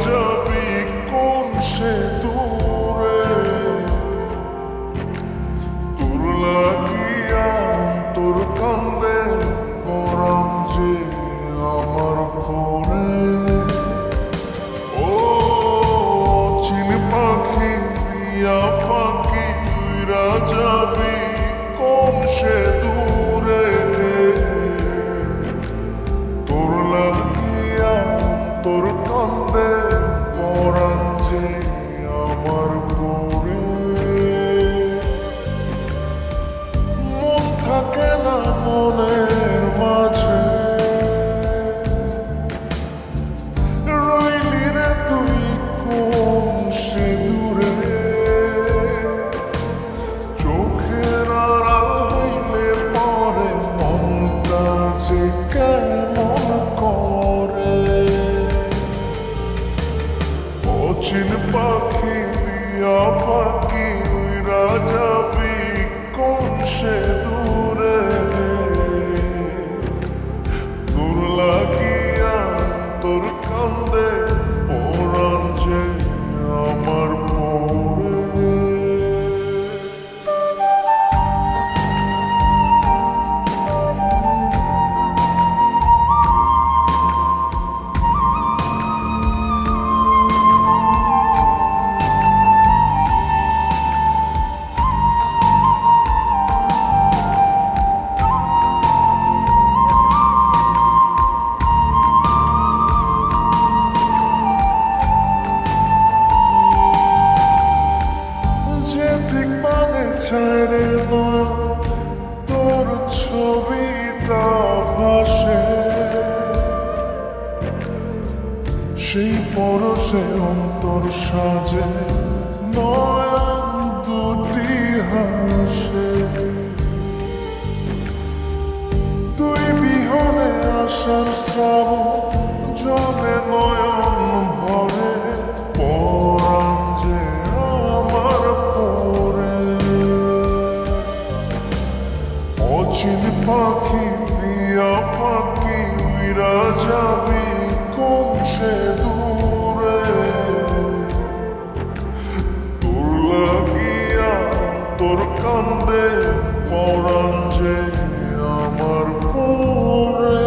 যাবি কোন সে দূরে, তোর লাগিয়া তোর কান্দে পরাণ যে আমার পরে। ও চিন পাখি দিয়া ফাঁকি উইরা যাবি কোন সে দূরে, তোর লাগিয়া তোর কান্দে পরাণ যে আমার পরে। মন থাকে না মনের মাঝে, রইলি রে তুই কোন সে দূরে। চোখের আড়াল হইলে পরে মনটা যে কেমন করে। অচিন পাখি দিয়া ফাঁকি উইরা যাবি কোন সে দূরে, তোর লাগিয়া তোর কান্দে পরাণ যে আমার পরে। যেদিক মানে ছাড়ে নয় তোর ছবিটা ভাসে, সেই পরশে অন্তর সাজে নয়ন দুটি হাসে। তুই বিহনে আসার শ্রাবণ জলে নয়ন ভরে, পরাণ যে আমার পরে। অচিন পাখি দিয়া ফাঁকি উইরা যাবি কোন সে দূরে, তোর লাগিয়া তোর কান্দে পরাণ যে আমার পরে।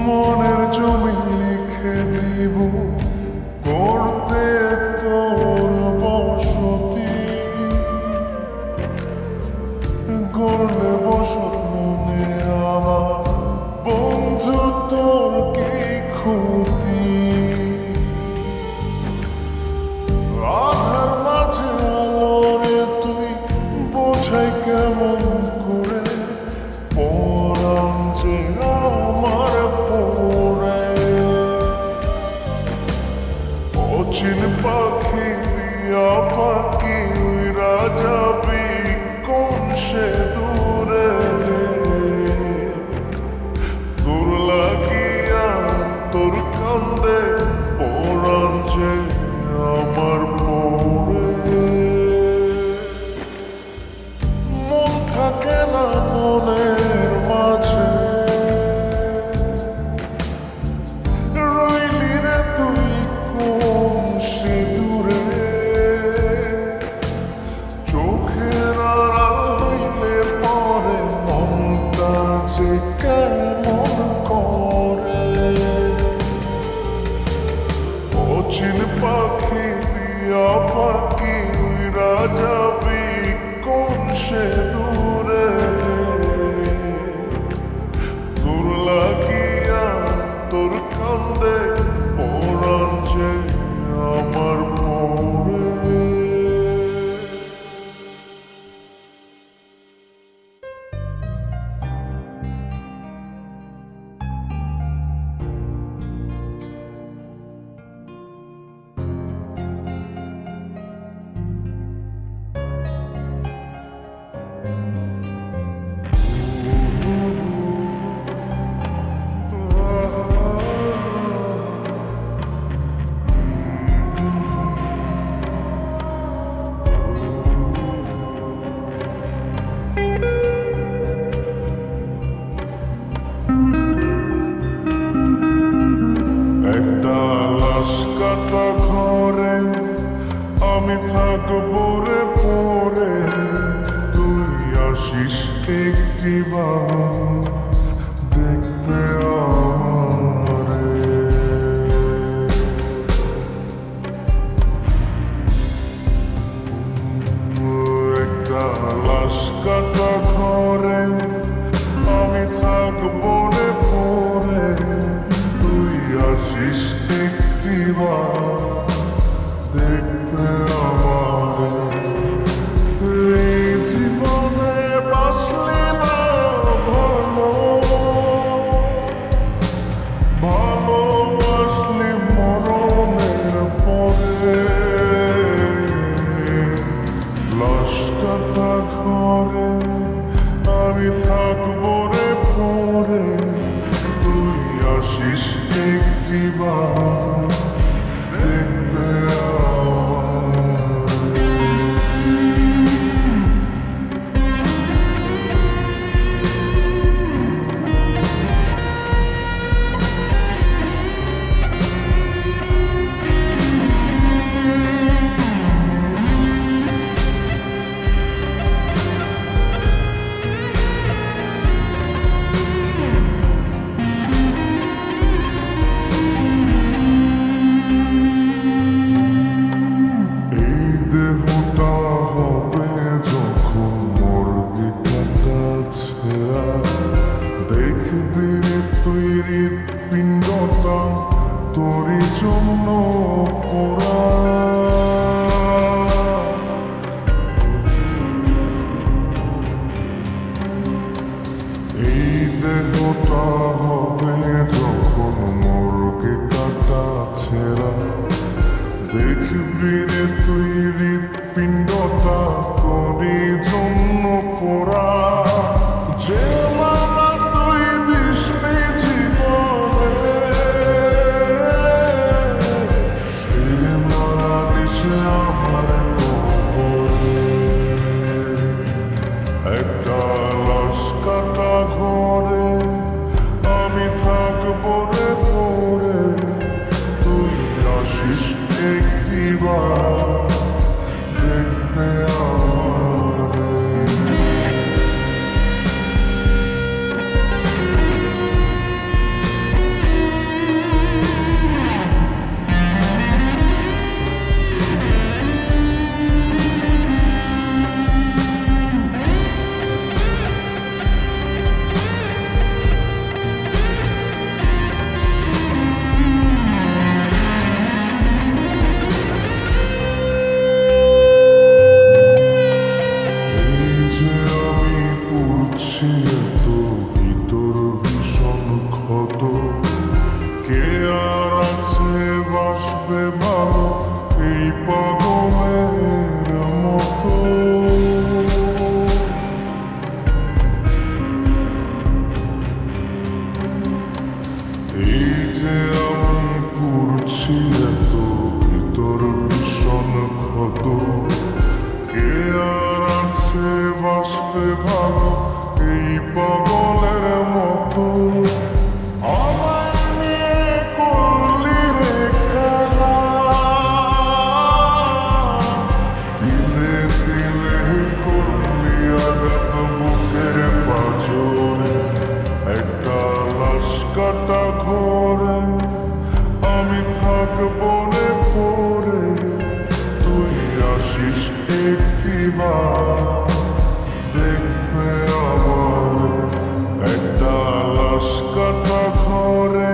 মনের জমি লিখে দিব করতে তোর বসতি, গড়লে বসত মনে আমার বন্ধু তোর কি ক্ষতি। আধার মাঝে আলোরে তুই বোঝাই কেমন করে, পরাণ যে আমার পরে। অচিন পাখি দিয়া ফাঁকি উইরা যাবি কোন সে দূরে, তোর লাগিয়া তোর কান্দে পরাণ যে আমার পরে। মন থাকে না মনের মাঝে, রইলি রে তুই কোন সে দূরে। চোখের আড়াল হইলে পরে মনটা যে কেমন করে। অচিন পাখি দিয়া ফাঁকি উইরা যাবি কোন সে দূরে, তোর লাগিয়া তোর কান্দে পরাণ যে আমার পরে। থাকবো রে পরে, তুই আসিস একটিবার দেখতে আমারে। একটা লাশ কাটা ঘরে আমি থাকবো রে পরে, তুই আসিস একটিবার দেখতে আমারে। এই জীবনে বাঁচলে না ভালো, ভালোবাসলে মরণের পরে। লাশ কাটা ঘরে আমি থাকবো রে পরে, তুই আসিস একটিবার দেখতে দেখবি রে তুই হৃৎপিণ্ডটা তোরই জন্য পোড়া। এই দেহটা হবে যখন মর্গে কাটা ছেঁড়া, দেখবি রে তুই হৃৎপিণ্ডটা তোরই জন্য পোড়া। যে মালা তুই দিসনি জীবনে, সে মালা দিসে আমার কবরে। একটা লাশ কাটা ঘরে আমি থাকবো রে পরে, তুই আসিস একটিবার দেখতে আমারে। ভিতর ভীষণ ক্ষত, কে আর আছে বাসবে ভালো এই পাগলের মতো। এই যে আমি পুড়ছি এত ভিতর ভীষণ ক্ষত, কে আর আছে বাসবে ভালো এই পাগলের মতো। আমায় নিয়ে করলি রে খেলা, তিলে তিলে করলি আঘাত বুকের পাঁজরে। একটা লাশ কাটা ঘরে আমি থাকবো রে পরে, তুই আসিস একটিবার দেখতে আমার। একটা লাশ কাটা ঘরে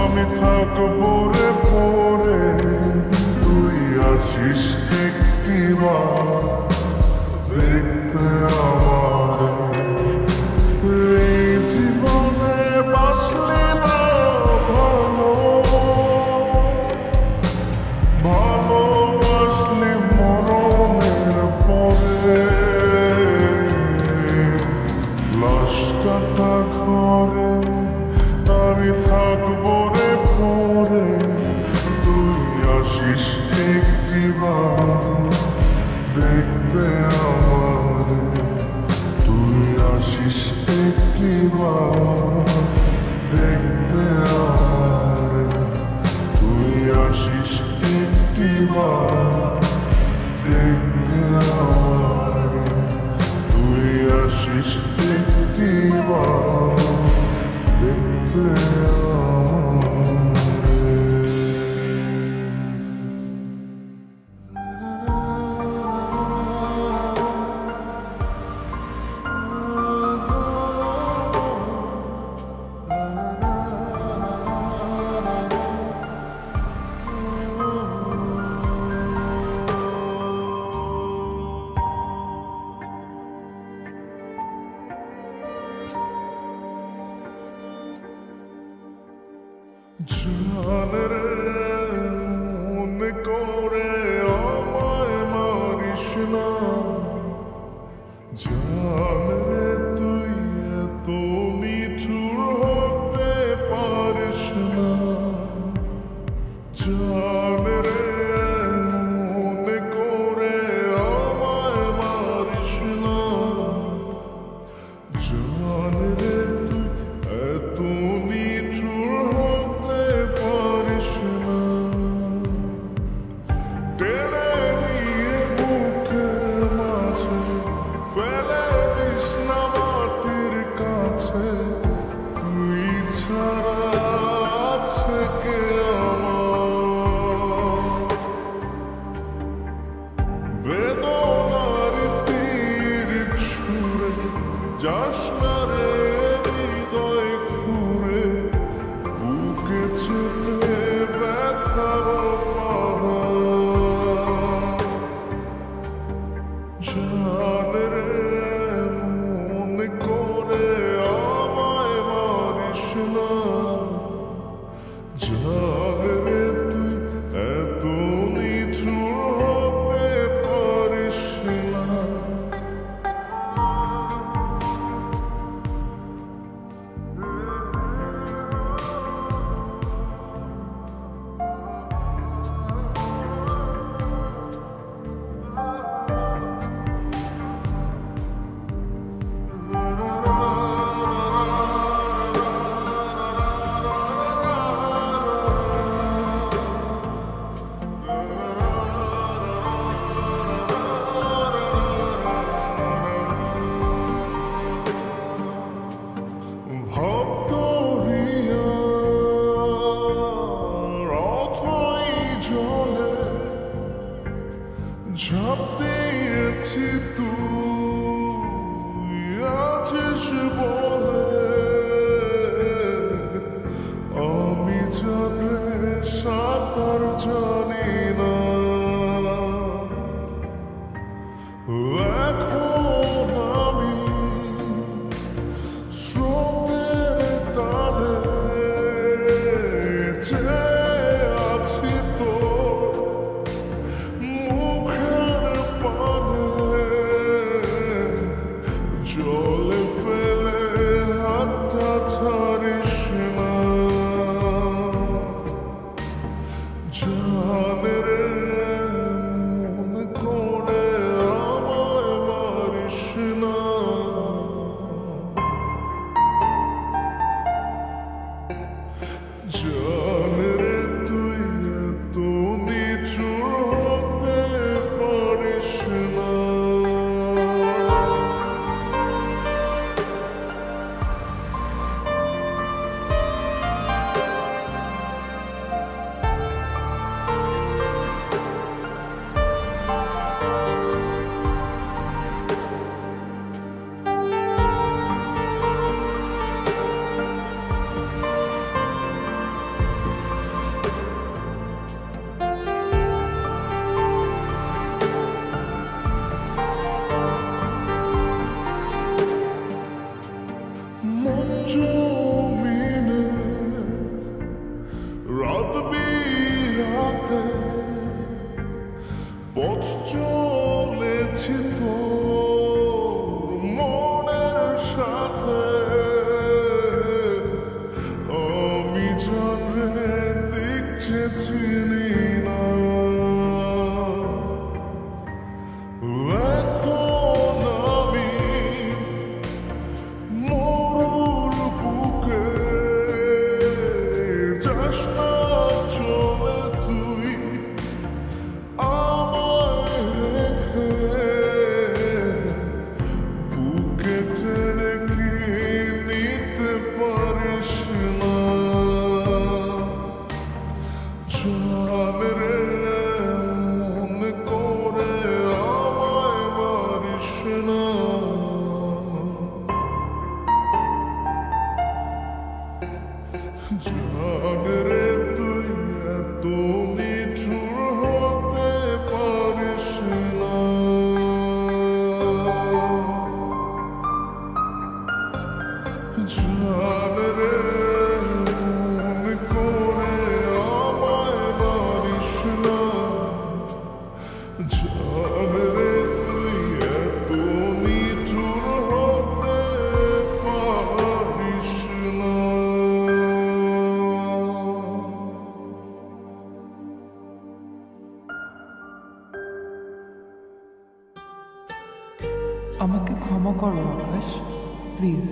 আমি থাকবো রে পরে, তুই আসিস একটিবার দেখতে আমার। এই জীবনে বাঁচলে না ভালো, ভালোবাসলে মরণের পরে। লাশ কাটা ঘরে আমি থাকবো রে পরে, তুই আসিস একটিবার দেখতে আমারে। তুই আসিস একটিবার দেখতে আমারে, তুই আসিস একটিবার করে আমায় মারিস না জান রে তুই এত নিঠুর হতে পারিস না জান রে মনে করে আমায় মারিস না জান রে তুই এত নিঠুর হতে পারিস না টেনে নিয়ে বুকের মাঝে ফেলে দিস না মাটির কাছে তুই ছাড়া আছে কে আমার বেদনার তীর ছুঁড়ে যাস না রে হৃদয় খুঁড়ে বুকে চেপে ব্যথার পাহাড় জান রে মনে করে আমায় মারিস না জান রে তুই এত নিঠুর হতে পারিস না ঝাঁপ দিয়েছি তুই আছিস বলে আমি জানে সাঁতার জানি না এখন আমি স্রোতের টানে যে আছি তো জলে ফেলে হাতটা ছাড়িস না জান রে মনে করে আমায় মারিস না জান রে তুই এত নিঠুর হতে পারিস না জমিনে রাত বিরাতে পথ চলেছি তোর মনের সাথে আমি জান রে দেখছে চিনি না এখন আমি যাস না চলে তুই আমায় রেখে আমাকে ক্ষমা করো আকাশ, প্লিজ।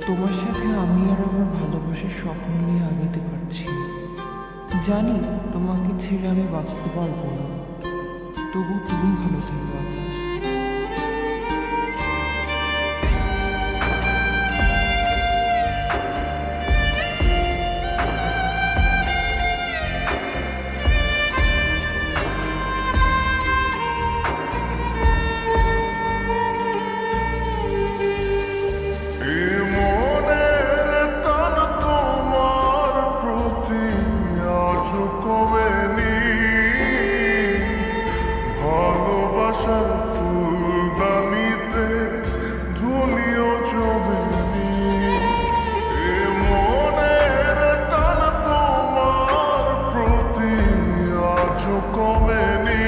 তোমার সাথে আমি আর আমার ভালোবাসার স্বপ্ন নিয়ে আগাতে পারছি না। জানি তোমাকে ছেড়ে আমি বাঁচতে পারবো না, তবু তুমি ভালো থেকো আকাশ। এ মনের টান তোমার প্রতি আজও কমেনি, ভালোবাসার ফুলদানিতে ধুলিও জমেনি। এ মনের টান তোমার প্রতি আজও কমেনি,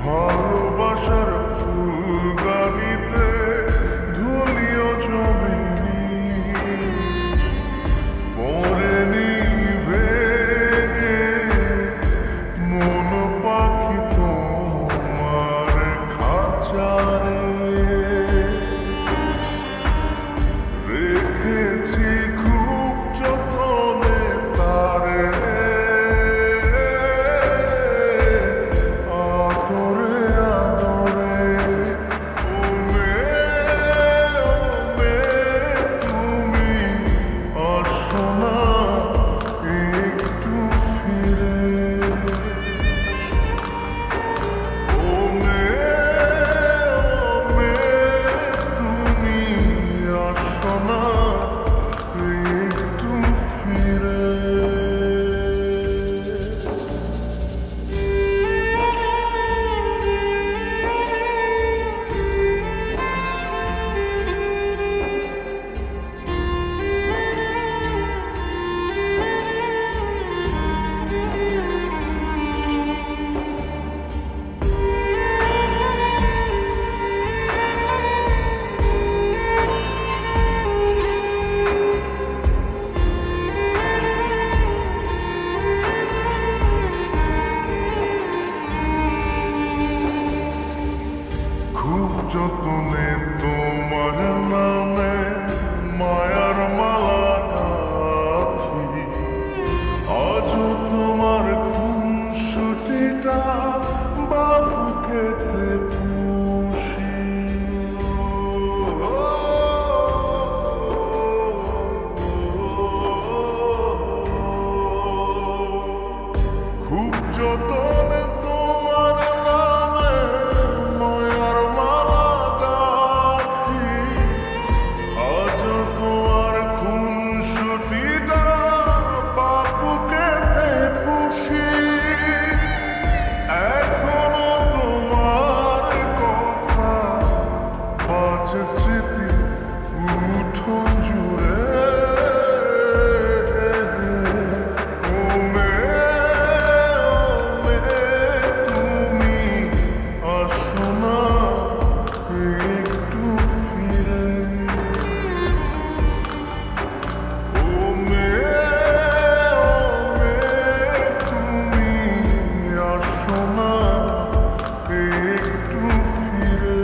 ভালোবাসার ফুলদানিতে ধুলিও জমেনি। পড়েনি ভেঙে মন পাখি তোমার খাঁচারে, রেখেছি খুব যতনে তারে, আদরে আদরে। ও মেয়ে তুমি আসো না একটু ফিরে। ও মেয়ে তুমি আসো না একটু ফিরে। খুব যতনে তোমার নামে মায়ার মালা গাঁথি, আজও তোমার খুনসুটিটা বাবুকেতে পুষি। খুব যতনে তোমার নামে মায়ার মালা গাঁথি, আজও তোমার খুনসুটিটা বাবুকেতে পুষি। এখনো তোমার কথা বাজে স্মৃতি উঠোন জুড়ে। ও মেয়ে তুমি আসো না একটু ফিরে। ও মেয়ে তুমি আসো না একটু ফিরে।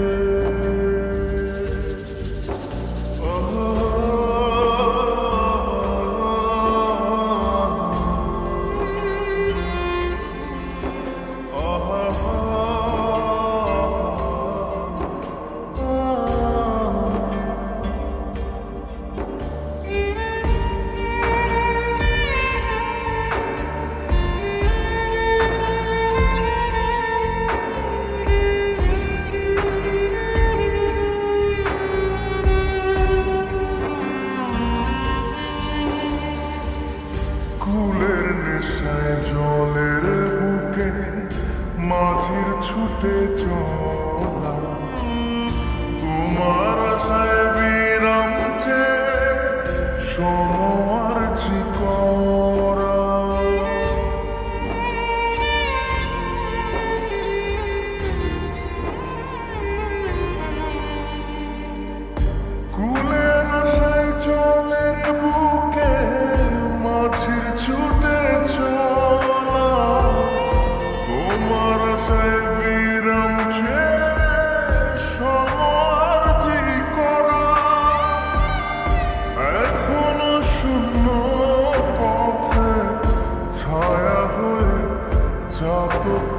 কুলের নেশায় জলের বুকে মাঝির ছুটে চলা, তোমার আশায় বিরাম চেয়ে সমর্জি করা। কুলের আশায় জলের বুকে মাঝির ছুটে চলা, তোমার আশায় বিরাম চেয়ে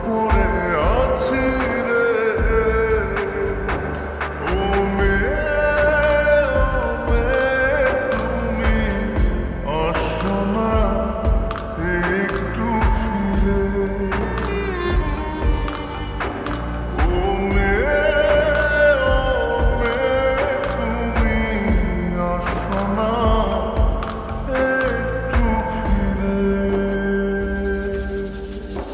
পড়ে আছি রে